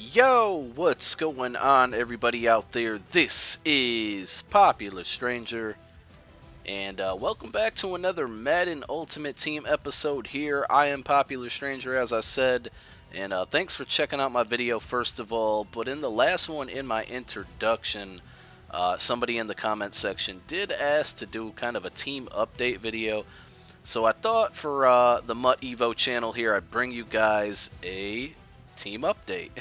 Yo, what's going on, everybody out there? This is Popular Stranger, and welcome back to another Madden Ultimate Team episode here. I am Popular Stranger, as I said, and thanks for checking out my video, first of all. But in the last one, in my introduction, somebody in the comment section did ask to do kind of a team update video. So I thought for the Mutt Evo channel here, I'd bring you guys a team update.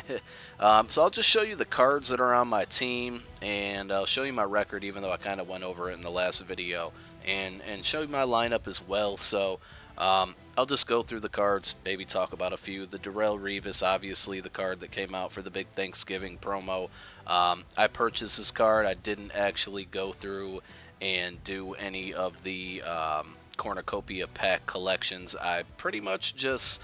So I'll just show you the cards that are on my team, and I'll show you my record, even though I kind of went over it in the last video, and show you my lineup as well. So I'll just go through the cards, maybe talk about a few. The Darrell Revis, obviously the card that came out for the big Thanksgiving promo. I purchased this card. I didn't actually go through and do any of the cornucopia pack collections. I pretty much just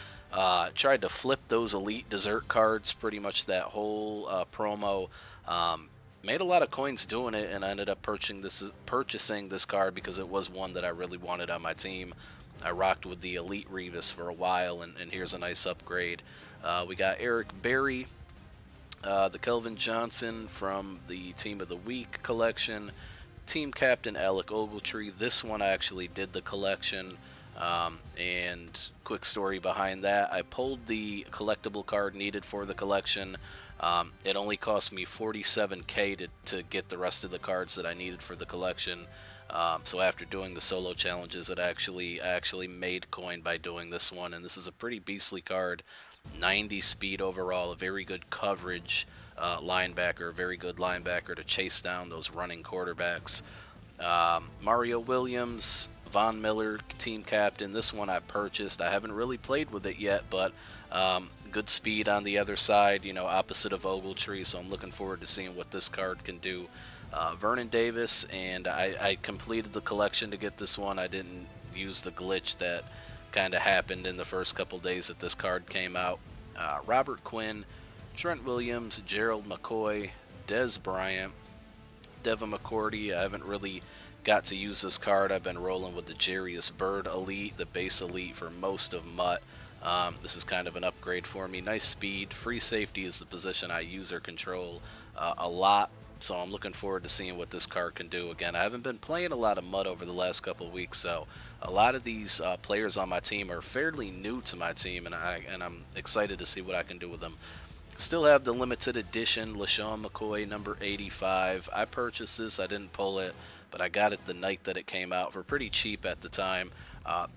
tried to flip those elite dessert cards pretty much that whole promo. Made a lot of coins doing it, and I ended up purchasing this card because it was one that I really wanted on my team. I rocked with the elite Revis for a while, and here's a nice upgrade. We got Eric Berry, the Kelvin Johnson from the Team of the Week collection, Team Captain Alec Ogletree. This one I actually did the collection. And quick story behind that, I pulled the collectible card needed for the collection. It only cost me 47k to get the rest of the cards that I needed for the collection. So after doing the solo challenges, I actually made coin by doing this one, and this is a pretty beastly card. 90 speed overall, a very good coverage linebacker, very good linebacker to chase down those running quarterbacks. Mario Williams, Von Miller, team captain. This one I purchased. I haven't really played with it yet, but good speed on the other side, you know, opposite of Ogletree, so I'm looking forward to seeing what this card can do. Vernon Davis, and I completed the collection to get this one. I didn't use the glitch that kind of happened in the first couple days that this card came out. Robert Quinn, Trent Williams, Gerald McCoy, Dez Bryant, Devin McCourty. I haven't really got to use this card. I've been rolling with the Jarius Byrd Elite, the base Elite, for most of Mutt. This is kind of an upgrade for me. Nice speed. Free safety is the position I use or control a lot, so I'm looking forward to seeing what this card can do. Again, I haven't been playing a lot of Mutt over the last couple of weeks, so a lot of these players on my team are fairly new to my team, and I'm excited to see what I can do with them. Still have the limited edition LaShawn McCoy number 85. I purchased this. I didn't pull it, but I got it the night that it came out for pretty cheap at the time.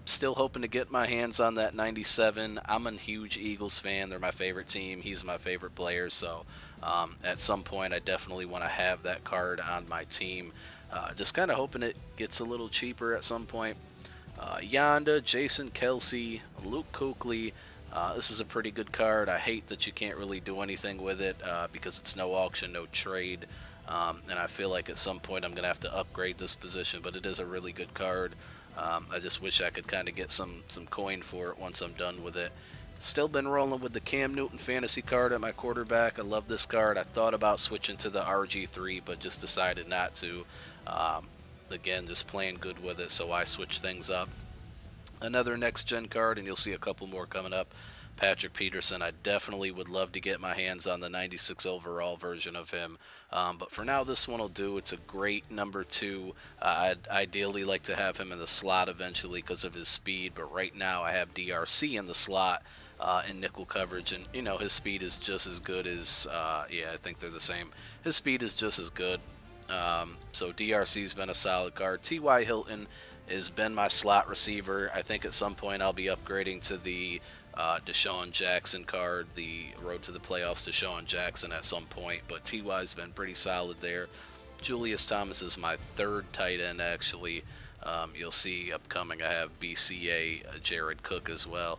Still hoping to get my hands on that 97. I'm a huge Eagles fan. They're my favorite team. He's my favorite player, so at some point I definitely want to have that card on my team. Just kind of hoping it gets a little cheaper at some point. Yonda, Jason Kelsey, Luke Kuechly. This is a pretty good card. I hate that you can't really do anything with it because it's no auction, no trade. And I feel like at some point I'm going to have to upgrade this position, but it is a really good card. I just wish I could kind of get some coin for it once I'm done with it. Still been rolling with the Cam Newton fantasy card at my quarterback. I love this card. I thought about switching to the RG3, but just decided not to. Again, just playing good with it, so I switched things up. Another next-gen card, and you'll see a couple more coming up. Patrick Peterson. I definitely would love to get my hands on the 96 overall version of him. But for now, this one will do. It's a great number 2. I'd ideally like to have him in the slot eventually because of his speed, but right now I have DRC in the slot in nickel coverage, and you know, his speed is just as good as, yeah, I think they're the same. His speed is just as good. So DRC's been a solid card. T.Y. Hilton has been my slot receiver. I think at some point I'll be upgrading to the Deshaun Jackson card, the Road to the Playoffs Deshaun Jackson at some point, but T.Y.'s been pretty solid there. Julius Thomas is my third tight end, actually. You'll see upcoming I have BCA Jared Cook as well.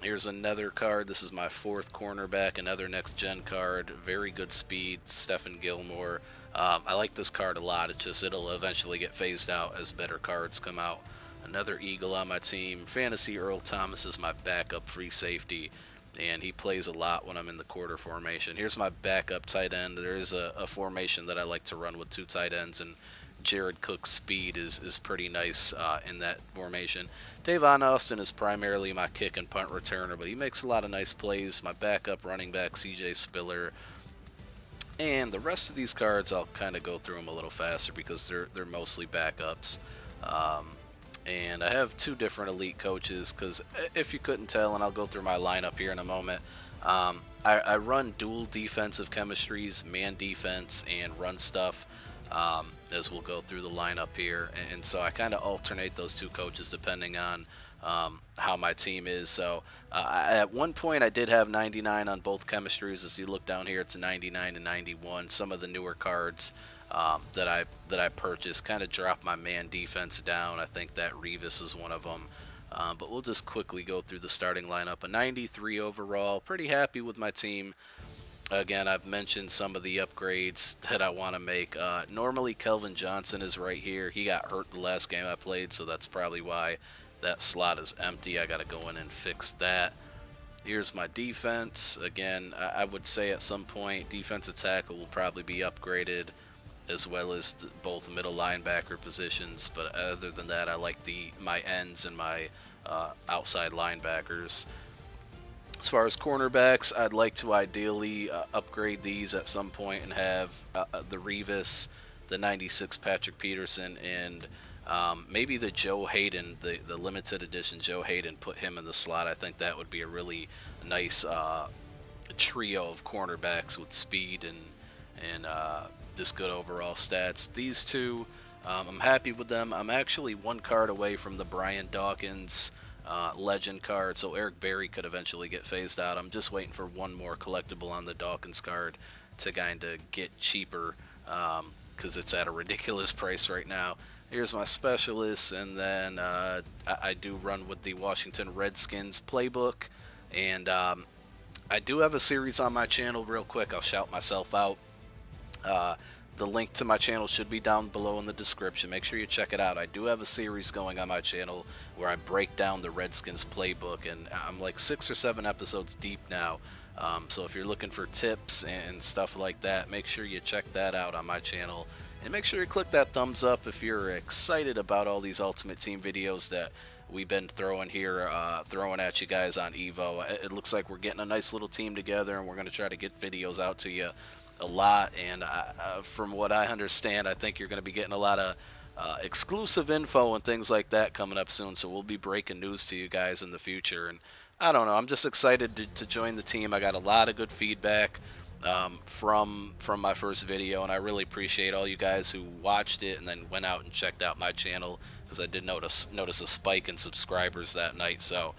Here's another card. This is my fourth cornerback, another next-gen card. Very good speed, Stephen Gilmore. I like this card a lot. It's just it'll eventually get phased out as better cards come out. Another Eagle on my team. Fantasy Earl Thomas is my backup free safety, and he plays a lot when I'm in the quarter formation. Here's my backup tight end. There is a formation that I like to run with 2 tight ends, and Jared Cook's speed is pretty nice in that formation. Davon Austin is primarily my kick and punt returner, but he makes a lot of nice plays. My backup running back, CJ Spiller. And the rest of these cards, I'll kind of go through them a little faster because they're mostly backups. And I have two different elite coaches because if you couldn't tell, and I'll go through my lineup here in a moment, I run dual defensive chemistries, man defense, and run stuff, as we'll go through the lineup here. And so I kind of alternate those two coaches depending on how my team is. So at one point I did have 99 on both chemistries. As you look down here, it's 99 and 91. Some of the newer cards that I purchased kind of dropped my man defense down. I think that Revis is one of them. But we'll just quickly go through the starting lineup. A 93 overall. Pretty happy with my team. Again, I've mentioned some of the upgrades that I want to make. Normally Kelvin Johnson is right here. He got hurt the last game I played, so that's probably why that slot is empty. I got to go in and fix that. Here's my defense. Again, I would say at some point defensive tackle will probably be upgraded, as well as both middle linebacker positions. But other than that, I like my ends and my outside linebackers. As far as cornerbacks, I'd like to ideally upgrade these at some point and have the Revis, the 96 Patrick Peterson, and maybe the Joe Hayden, the limited edition Joe Hayden, put him in the slot. I think that would be a really nice trio of cornerbacks with speed and just good overall stats. These two, I'm happy with them. I'm actually one card away from the Brian Dawkins legend card, so Eric Berry could eventually get phased out. I'm just waiting for one more collectible on the Dawkins card to kind of get cheaper, because it's at a ridiculous price right now. Here's my specialists, and then I do run with the Washington Redskins playbook, and I do have a series on my channel. Real quick, I'll shout myself out. The link to my channel should be down below in the description. Make sure you check it out. I do have a series going on my channel where I break down the Redskins playbook, and I'm like 6 or 7 episodes deep now. So if you're looking for tips and stuff like that, make sure you check that out on my channel. And make sure you click that thumbs up if you're excited about all these Ultimate Team videos that we've been throwing here, throwing at you guys on Evo. It looks like we're getting a nice little team together, and we're going to try to get videos out to you a lot. And from what I understand, I think you're going to be getting a lot of exclusive info and things like that coming up soon. So we'll be breaking news to you guys in the future. And I don't know, I'm just excited to join the team. I got a lot of good feedback from my first video, and I really appreciate all you guys who watched it and then went out and checked out my channel, because I did notice a spike in subscribers that night. So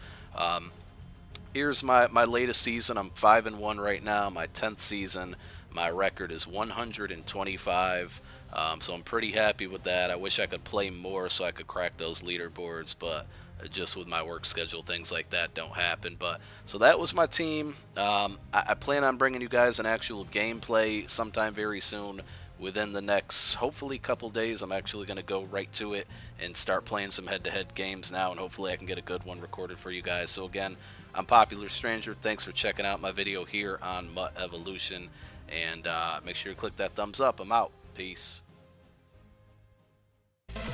here's my latest season. I'm 5-1 right now. My 10th season. My record is 125. So I'm pretty happy with that. I wish I could play more so I could crack those leaderboards, but just with my work schedule, things like that don't happen. But so that was my team. I plan on bringing you guys an actual gameplay sometime very soon, within the next hopefully couple days. I'm actually going to go right to it and start playing some head-to-head games now, and hopefully I can get a good one recorded for you guys. So again, I'm Popular Stranger. Thanks for checking out my video here on Mutt Evolution, and make sure you click that thumbs up. I'm out. Peace.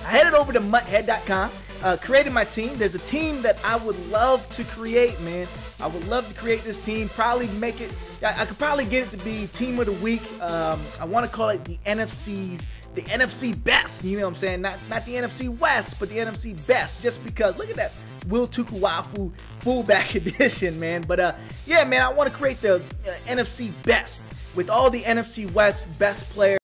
I headed over to mutthead.com, created my team. There's a team that I would love to create, man. I would love to create this team, probably make it, I could probably get it to be Team of the Week. I want to call it the NFC Best, you know what I'm saying? Not the NFC West, but the NFC Best, just because, look at that Will Tukuwafu fullback edition, man. But yeah, man, I want to create the NFC Best, with all the NFC West best players.